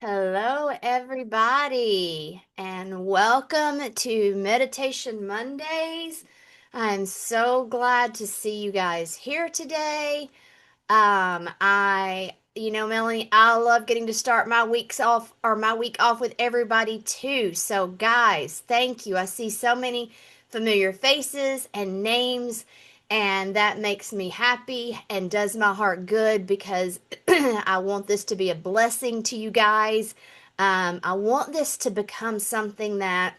Hello, everybody, and welcome to Meditation Mondays. I'm so glad to see you guys here today. Melanie, I love getting to start my week off with everybody too. So, guys, thank you. I see so many familiar faces and names, and that makes me happy and does my heart good because I want this to be a blessing to you guys. I want this to become something that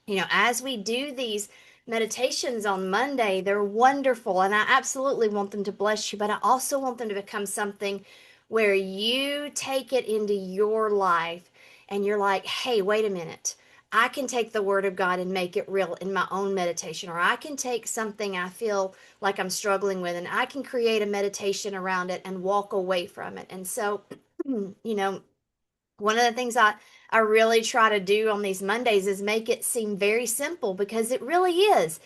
as we do these meditations on Monday, they're wonderful and I absolutely want them to bless you, but I also want them to become something where you take it into your life and you're like, hey, wait a minute. I can take the word of God and make it real in my own meditation, or I can take something I feel like I'm struggling with and I can create a meditation around it and walk away from it. And so, you know, one of the things I really try to do on these Mondays is make it seem very simple because it really is.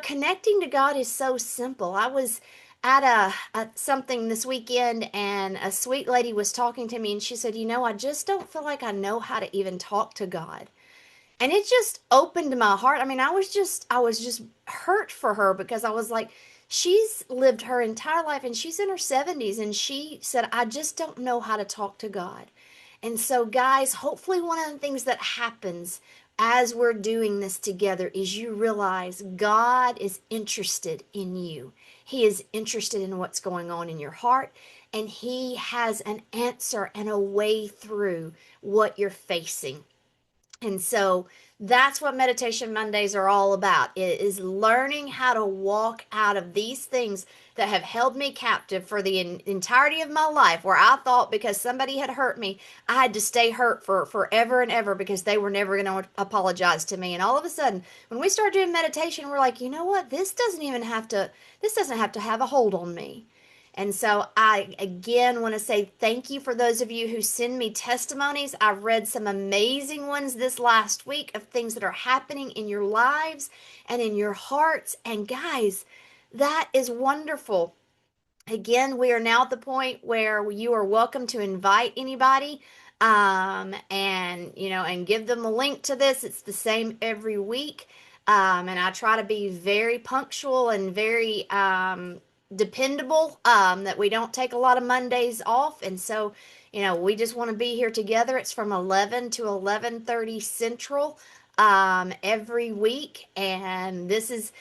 Connecting to God is so simple. I was at something this weekend and a sweet lady was talking to me and she said, I just don't feel like I know how to even talk to God. And it just opened my heart. I mean, I was just hurt for her because I was like, she's lived her entire life and she's in her 70s and she said, I just don't know how to talk to God. And so, guys, hopefully, one of the things that happens as we're doing this together is you realize God is interested in you. He is interested in what's going on in your heart, and He has an answer and a way through what you're facing. And so that's what Meditation Mondays are all about. It is learning how to walk out of these things that have held me captive for the entirety of my life, where I thought because somebody had hurt me, I had to stay hurt for forever and ever because they were never going to apologize to me. And all of a sudden, when we start doing meditation, we're like, you know what? This doesn't have to have a hold on me. And so I again want to say thank you for those of you who send me testimonies. I've read some amazing ones this last week of things that are happening in your lives and in your hearts. And guys, that is wonderful. Again, we are now at the point where you are welcome to invite anybody and give them a link to this. It's the same every week. And I try to be very punctual and very dependable, that we don't take a lot of Mondays off. And so, we just want to be here together. It's from 11 to 11:30 Central every week, and this is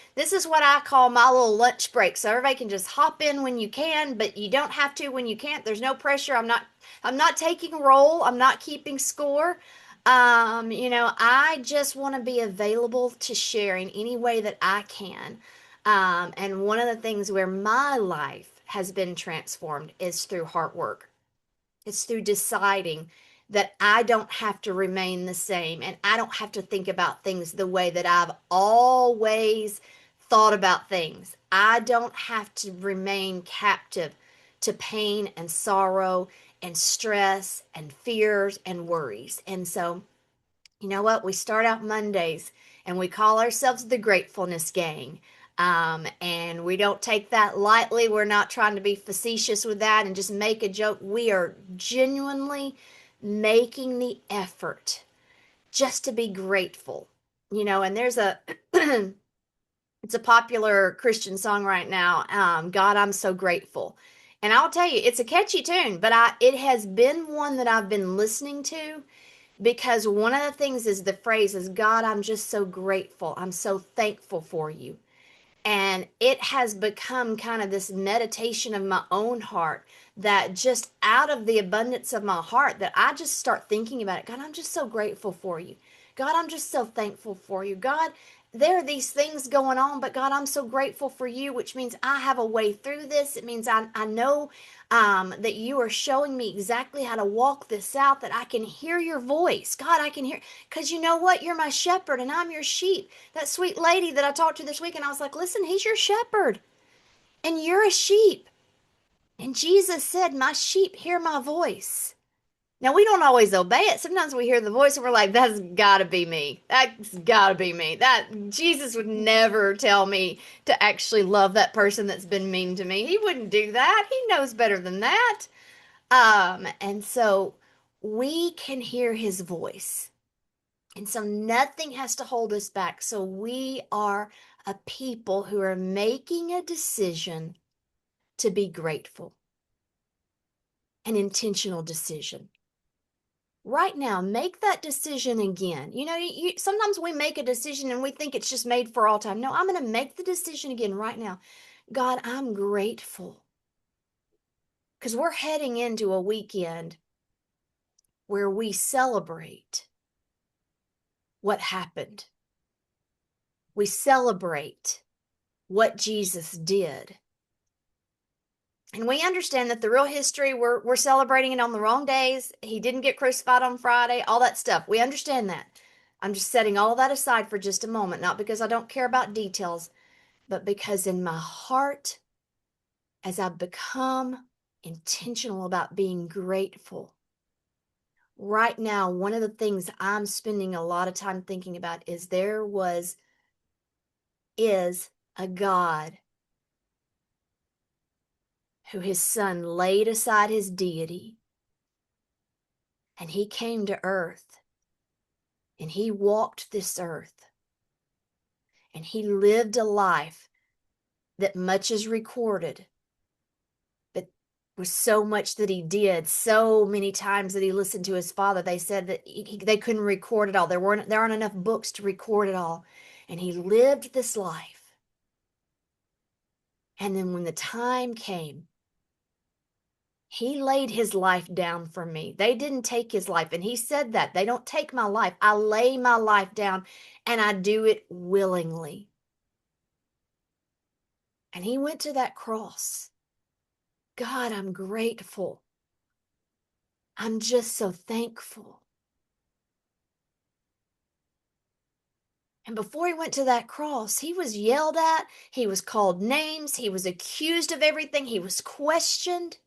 what I call my little lunch break. So everybody can just hop in when you can, but you don't have to when you can't. There's no pressure. I'm not taking roll. I'm not keeping score. I just want to be available to share in any way that I can. And one of the things where my life has been transformed is through hard work. It's through deciding that I don't have to remain the same and I don't have to think about things the way that I've always thought about things. I don't have to remain captive to pain and sorrow and stress and fears and worries. And so, you know what? We start out Mondays and we call ourselves the Gratefulness Gang. And we don't take that lightly. We're not trying to be facetious with that and just make a joke. We are genuinely making the effort just to be grateful. And there's it's a popular Christian song right now. God, I'm so grateful. And I'll tell you, it's a catchy tune, but it has been one that I've been listening to because one of the things is the phrase is, God, I'm just so grateful. I'm so thankful for you. And it has become kind of this meditation of my own heart that just out of the abundance of my heart that I just start thinking about it. God, I'm just so grateful for you. God, I'm just so thankful for you. God, there are these things going on, but God, I'm so grateful for you, which means I have a way through this. It means I know that you are showing me exactly how to walk this out, that I can hear your voice. God, I can hear, because you know what? You're my shepherd and I'm your sheep. That sweet lady that I talked to this week, and I was like, listen, he's your shepherd and you're a sheep. And Jesus said, my sheep hear my voice. Now, we don't always obey it. Sometimes we hear the voice and we're like, that's gotta be me. That's gotta be me. That Jesus would never tell me to actually love that person that's been mean to me. He wouldn't do that. He knows better than that. And so we can hear his voice. And so nothing has to hold us back. So we are a people who are making a decision to be grateful, an intentional decision. Right now, make that decision again. Sometimes we make a decision and we think it's just made for all time. No, I'm going to make the decision again right now. God, I'm grateful because we're heading into a weekend where we celebrate what happened. We celebrate what Jesus did. And we understand that the real history, we're celebrating it on the wrong days. He didn't get crucified on Friday, all that stuff. We understand that. I'm just setting all that aside for just a moment, not because I don't care about details, but because in my heart, as I've become intentional about being grateful, right now, one of the things I'm spending a lot of time thinking about is is a God who his son laid aside his deity and he came to earth and he walked this earth and he lived a life that much is recorded, but was so much that he did, so many times that he listened to his father. They said that they couldn't record it all. There aren't enough books to record it all. And he lived this life. And then when the time came, he laid his life down for me. They didn't take his life. And he said that they don't take my life. I lay my life down and I do it willingly. And he went to that cross. God, I'm grateful. I'm just so thankful. And before he went to that cross, he was yelled at. He was called names. He was accused of everything. He was questioned.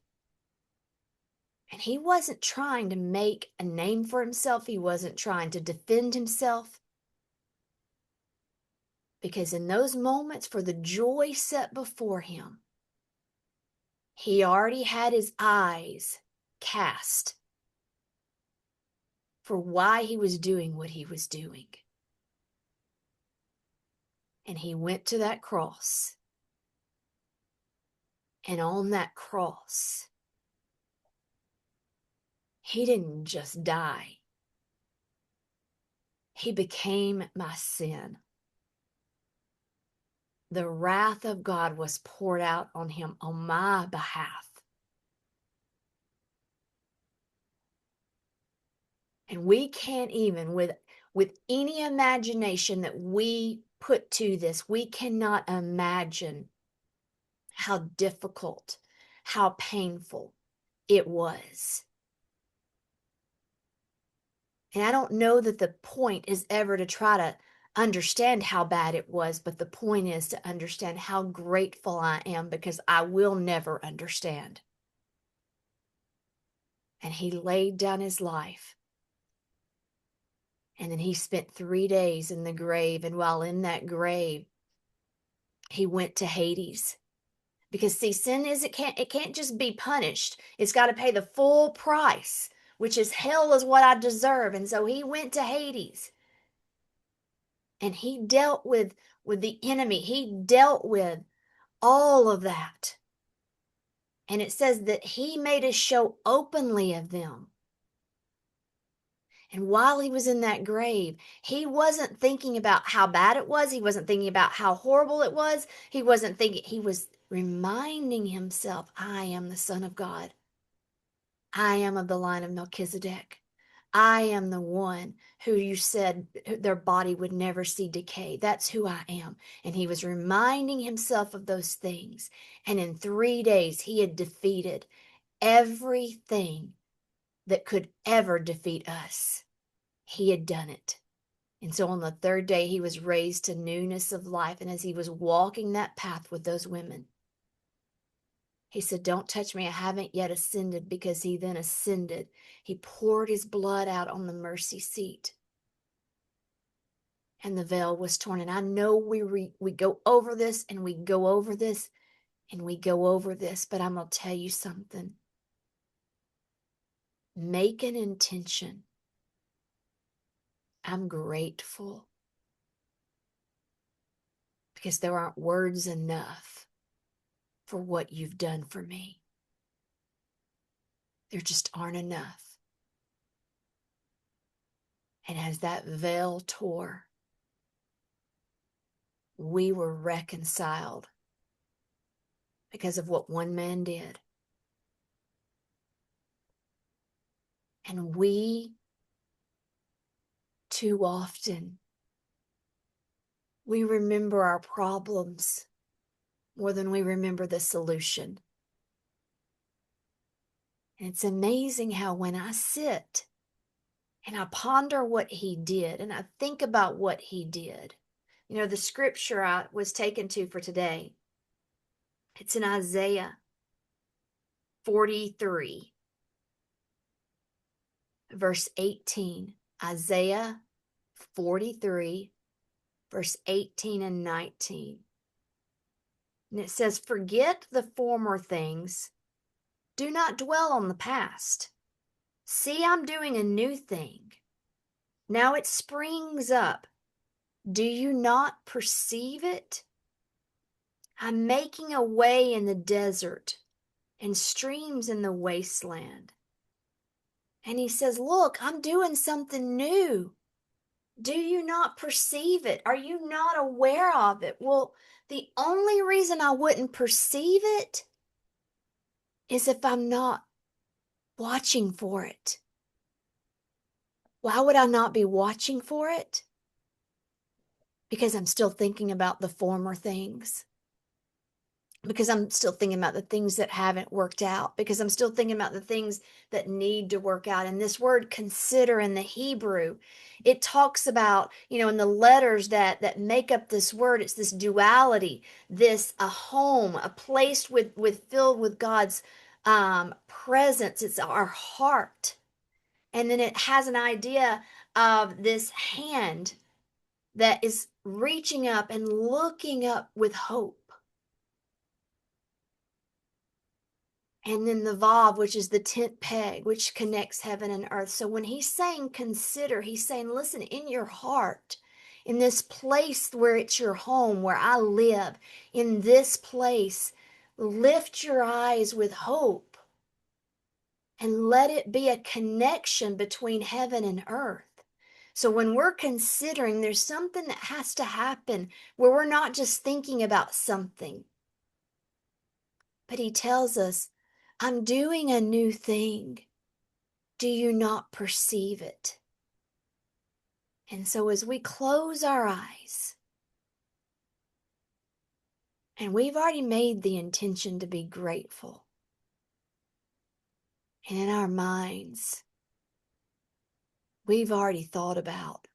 And he wasn't trying to make a name for himself. He wasn't trying to defend himself. Because in those moments, for the joy set before him, he already had his eyes cast for why he was doing what he was doing. And he went to that cross. And on that cross, he didn't just die. He became my sin. The wrath of God was poured out on him on my behalf. And we can't even, with any imagination that we put to this, we cannot imagine how difficult, how painful it was. And I don't know that the point is ever to try to understand how bad it was, but the point is to understand how grateful I am because I will never understand. And he laid down his life. And then he spent 3 days in the grave. And while in that grave, he went to Hades. Because see, sin it can't just be punished. It's got to pay the full price, which is hell is what I deserve. And so he went to Hades. And he dealt with the enemy. He dealt with all of that. And it says that he made a show openly of them. And while he was in that grave, he wasn't thinking about how bad it was. He wasn't thinking about how horrible it was. He wasn't thinking, he was reminding himself, I am the Son of God. I am of the line of Melchizedek. I am the one who you said their body would never see decay. That's who I am. And he was reminding himself of those things. And in 3 days, he had defeated everything that could ever defeat us. He had done it. And so on the third day, he was raised to newness of life. And as he was walking that path with those women, he said, don't touch me. I haven't yet ascended, because he then ascended. He poured his blood out on the mercy seat. And the veil was torn. And I know we go over this and we go over this and we go over this, but I'm going to tell you something. Make an intention. I'm grateful because there aren't words enough for what you've done for me. There just aren't enough. And as that veil tore, we were reconciled because of what one man did. And we, too often, we remember our problems more than we remember the solution. And it's amazing how when I sit and I ponder what he did and I think about what he did, you know, the scripture I was taken to for today, it's in Isaiah 43, verse 18. Isaiah 43, verse 18 and 19. And it says, "Forget the former things. Do not dwell on the past. See, I'm doing a new thing. Now it springs up. Do you not perceive it? I'm making a way in the desert and streams in the wasteland." And he says, look, I'm doing something new. Do you not perceive it? Are you not aware of it? Well, the only reason I wouldn't perceive it is if I'm not watching for it. Why would I not be watching for it? Because I'm still thinking about the former things. Because I'm still thinking about the things that haven't worked out. Because I'm still thinking about the things that need to work out. And this word consider in the Hebrew, it talks about, you know, in the letters that make up this word, it's this duality, this a home, a place with filled with God's presence. It's our heart. And then it has an idea of this hand that is reaching up and looking up with hope. And then the Vav, which is the tent peg, which connects heaven and earth. So when he's saying consider, he's saying, listen, in your heart, in this place where it's your home, where I live, in this place, lift your eyes with hope and let it be a connection between heaven and earth. So when we're considering, there's something that has to happen where we're not just thinking about something. But he tells us, I'm doing a new thing. Do you not perceive it? And so as we close our eyes, and we've already made the intention to be grateful, and in our minds, we've already thought about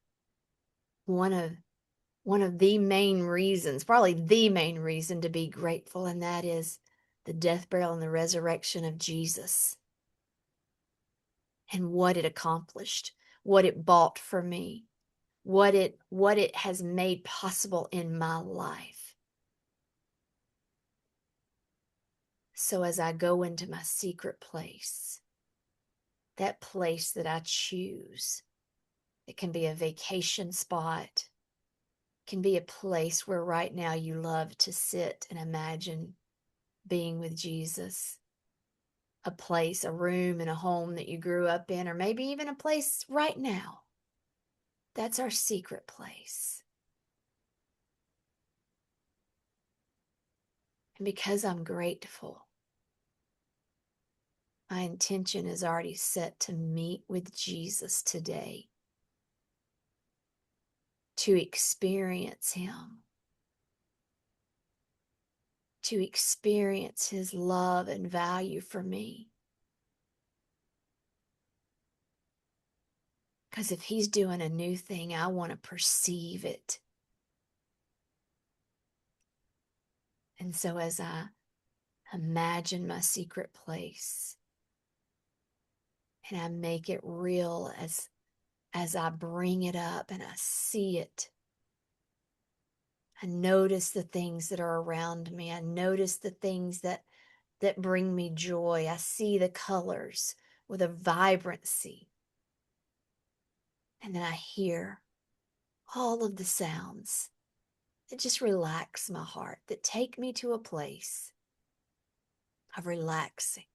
one of the main reasons, probably the main reason to be grateful, and that is the death, burial, and the resurrection of Jesus and what it accomplished, what it bought for me, what it has made possible in my life. So as I go into my secret place, that place that I choose, it can be a vacation spot, can be a place where right now you love to sit and imagine being with Jesus, a place, a room in a home that you grew up in, or maybe even a place right now. That's our secret place. And because I'm grateful, my intention is already set to meet with Jesus today, to experience him, to experience his love and value for me. Because if he's doing a new thing, I want to perceive it. And so as I imagine my secret place and I make it real as I bring it up and I see it, I notice the things that are around me. I notice the things that bring me joy. I see the colors with a vibrancy. And then I hear all of the sounds that just relax my heart, that take me to a place of relaxing.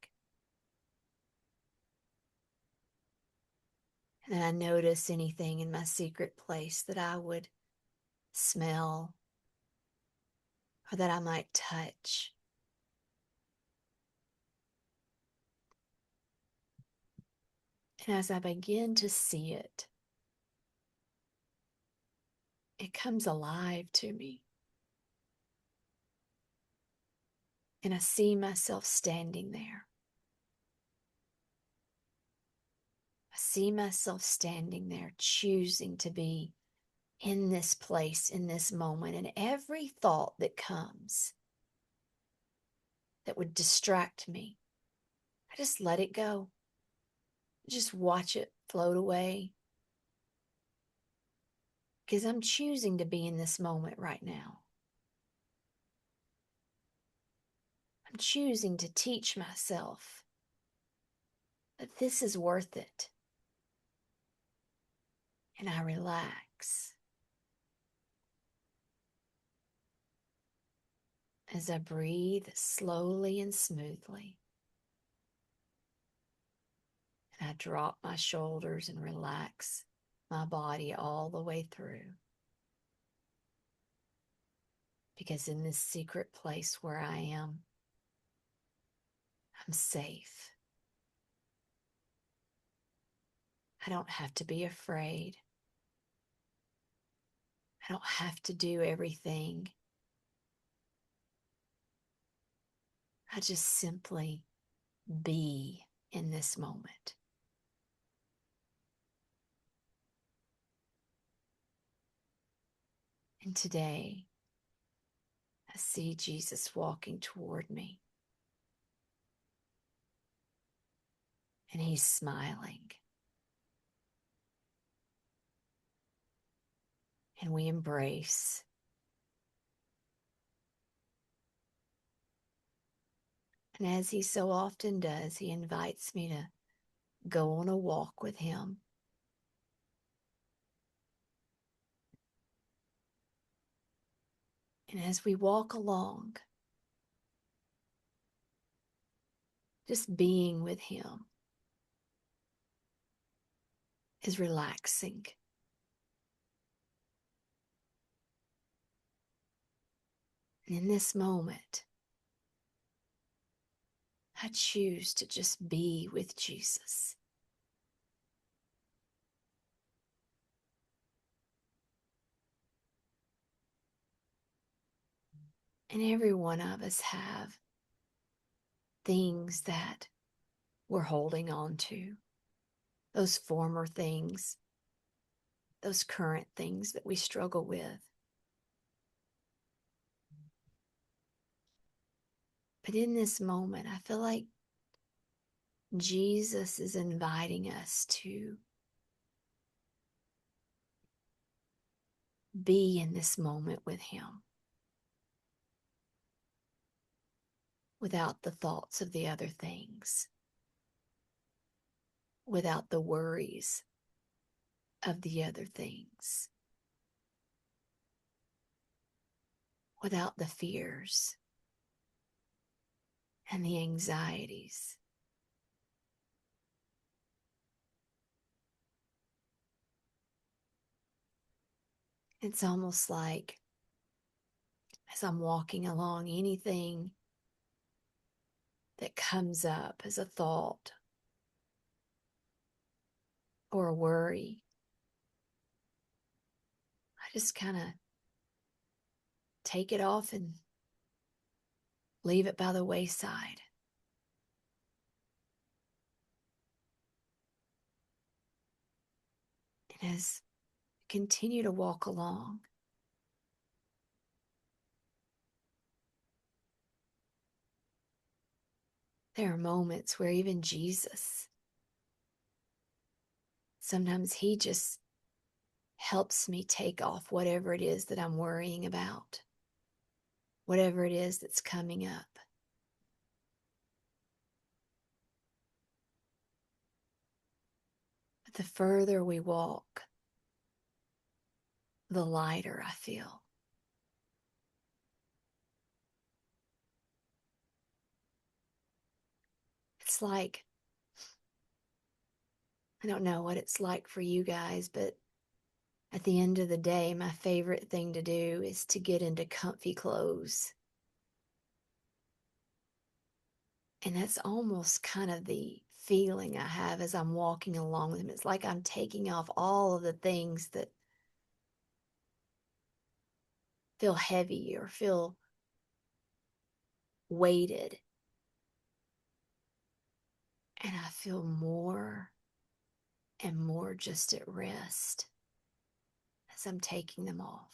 And then I notice anything in my secret place that I would smell or that I might touch. And as I begin to see it, it comes alive to me. And I see myself standing there. I see myself standing there, choosing to be in this place, in this moment. And every thought that comes that would distract me, I just let it go. Just watch it float away. Because I'm choosing to be in this moment right now. I'm choosing to teach myself that this is worth it. And I relax as I breathe slowly and smoothly. And I drop my shoulders and relax my body all the way through. Because in this secret place where I am, I'm safe. I don't have to be afraid. I don't have to do everything. I just simply be in this moment. And today, I see Jesus walking toward me. And he's smiling. And we embrace. And as he so often does, he invites me to go on a walk with him. And as we walk along, just being with him is relaxing. And in this moment, I choose to just be with Jesus. And every one of us have things that we're holding on to, those former things, those current things that we struggle with. But in this moment, I feel like Jesus is inviting us to be in this moment with him without the thoughts of the other things, without the worries of the other things, without the fears and the anxieties. It's almost like as I'm walking along, anything that comes up as a thought or a worry, I just kind of take it off and leave it by the wayside. And as I continue to walk along, there are moments where even Jesus, sometimes he just helps me take off whatever it is that I'm worrying about, whatever it is that's coming up. the further we walk, the lighter I feel. It's like, I don't know what it's like for you guys, but at the end of the day, my favorite thing to do is to get into comfy clothes. And that's almost kind of the feeling I have as I'm walking along with them. It's like I'm taking off all of the things that feel heavy or feel weighted. And I feel more and more just at rest as I'm taking them off.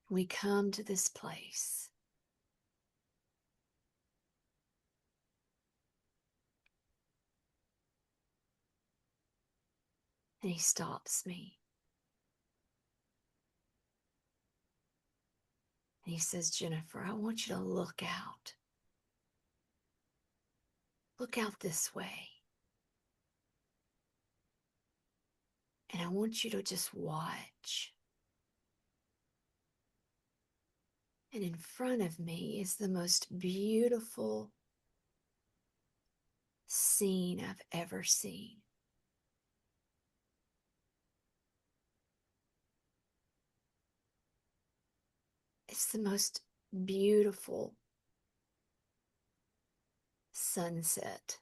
We come to this place. And he stops me. And he says, Jennifer, I want you to look out. Look out this way. And I want you to just watch. And in front of me is the most beautiful scene I've ever seen. It's the most beautiful sunset.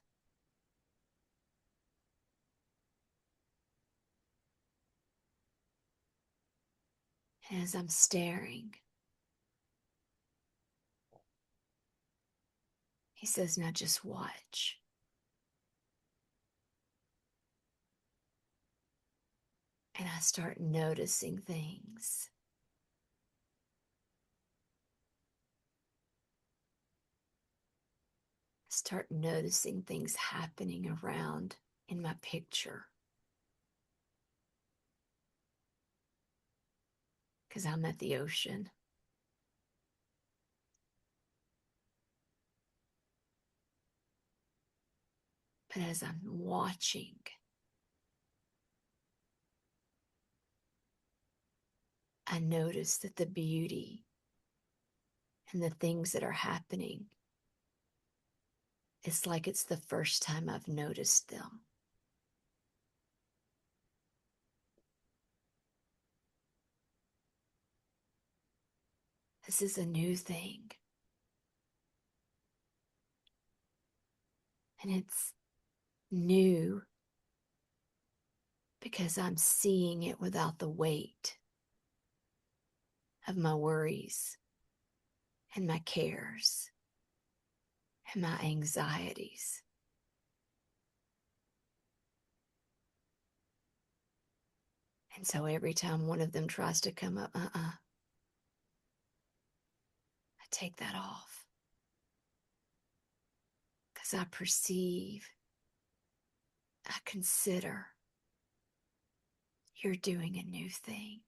And as I'm staring, he says, now just watch. And I start noticing things. I start noticing things happening around in my picture. Because I'm at the ocean. But as I'm watching, I notice that the beauty and the things that are happening, it's like it's the first time I've noticed them. This is a new thing. And it's new because I'm seeing it without the weight of my worries and my cares and my anxieties. And so every time one of them tries to come up, I take that off. Because I perceive, I consider you're doing a new thing.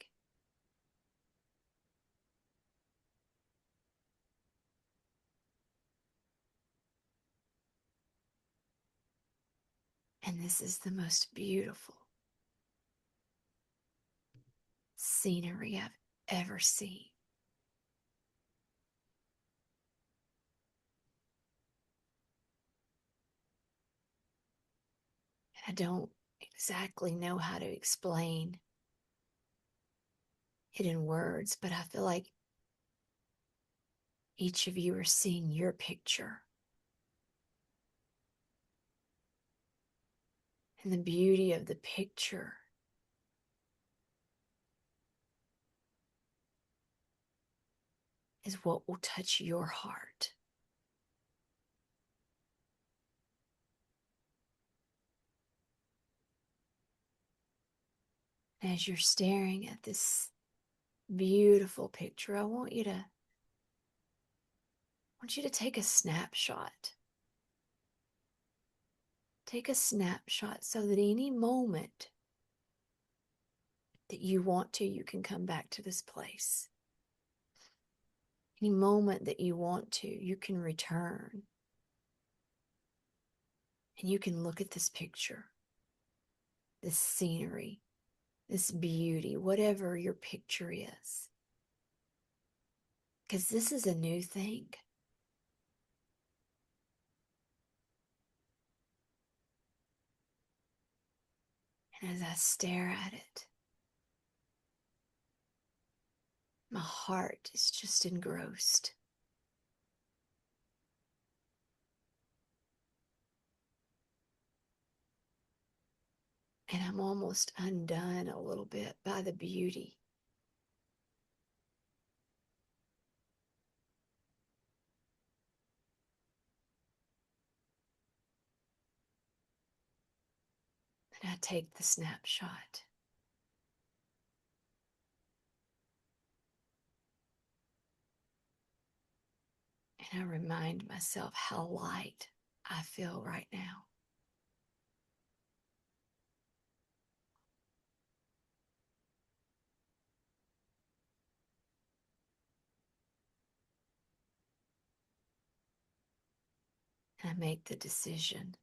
And this is the most beautiful scenery I've ever seen. I don't exactly know how to explain it in words, but I feel like each of you are seeing your picture. And the beauty of the picture is what will touch your heart. And as you're staring at this beautiful picture, I want you to take a snapshot. Take a snapshot so that any moment that you want to, you can come back to this place. Any moment that you want to, you can return and you can look at this picture, this scenery, this beauty, whatever your picture is. Because this is a new thing. And as I stare at it, my heart is just engrossed. And I'm almost undone a little bit by the beauty. And I take the snapshot. And I remind myself how light I feel right now. And I make the decision.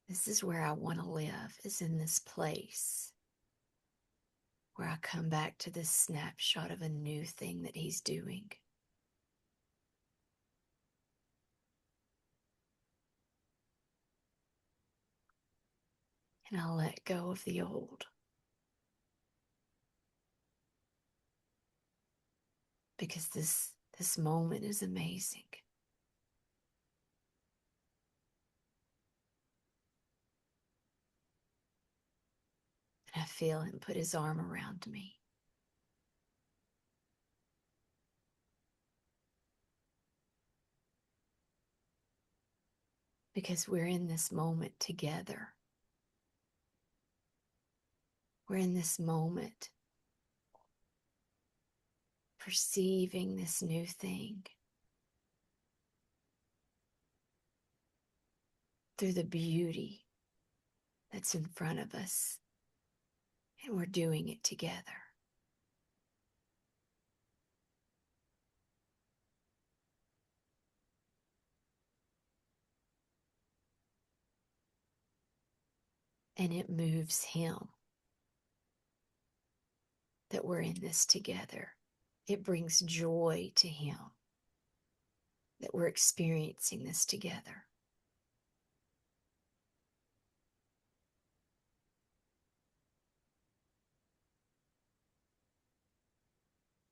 This is where I want to live, is in this place where I come back to this snapshot of a new thing that he's doing. And I'll let go of the old. Because this moment is amazing. And I feel him put his arm around me. Because we're in this moment together. We're in this moment perceiving this new thing through the beauty that's in front of us. And we're doing it together. And it moves him that we're in this together. It brings joy to him that we're experiencing this together.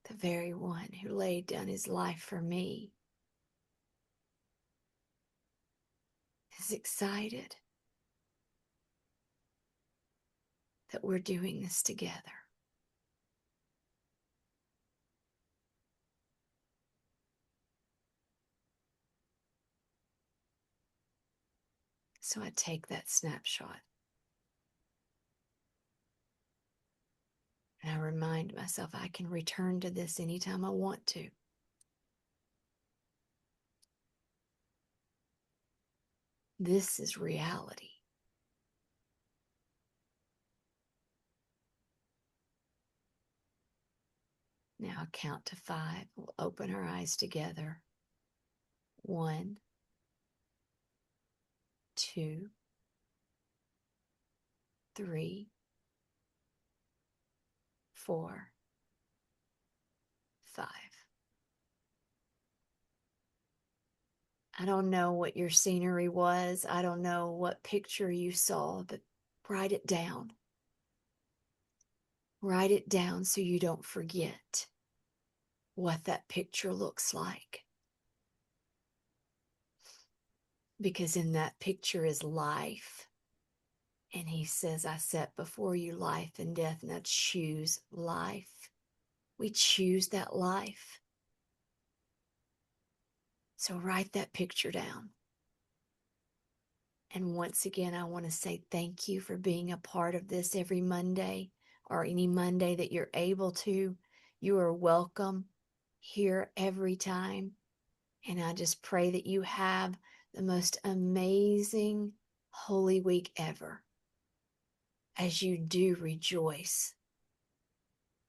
The very one who laid down his life for me is excited that we're doing this together. So I take that snapshot and I remind myself I can return to this anytime I want to. This is reality. Now I'll count to 5. We'll open our eyes together. 1, 2, 3, 4, 5. I don't know what your scenery was. I don't know what picture you saw, but write it down. Write it down so you don't forget what that picture looks like. Because in that picture is life. And he says, I set before you life and death. Now choose life. We choose that life. So write that picture down. And once again, I want to say thank you for being a part of this every Monday, or any Monday that you're able to. You are welcome here every time. And I just pray that you have the most amazing Holy Week ever, as you do rejoice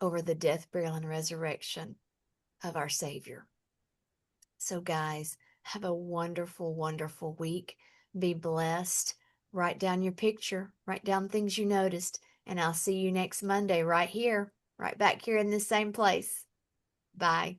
over the death, burial, and resurrection of our Savior. So, guys, have a wonderful, wonderful week. Be blessed. Write down your picture, write down things you noticed, and I'll see you next Monday right here, right back here in this same place. Bye.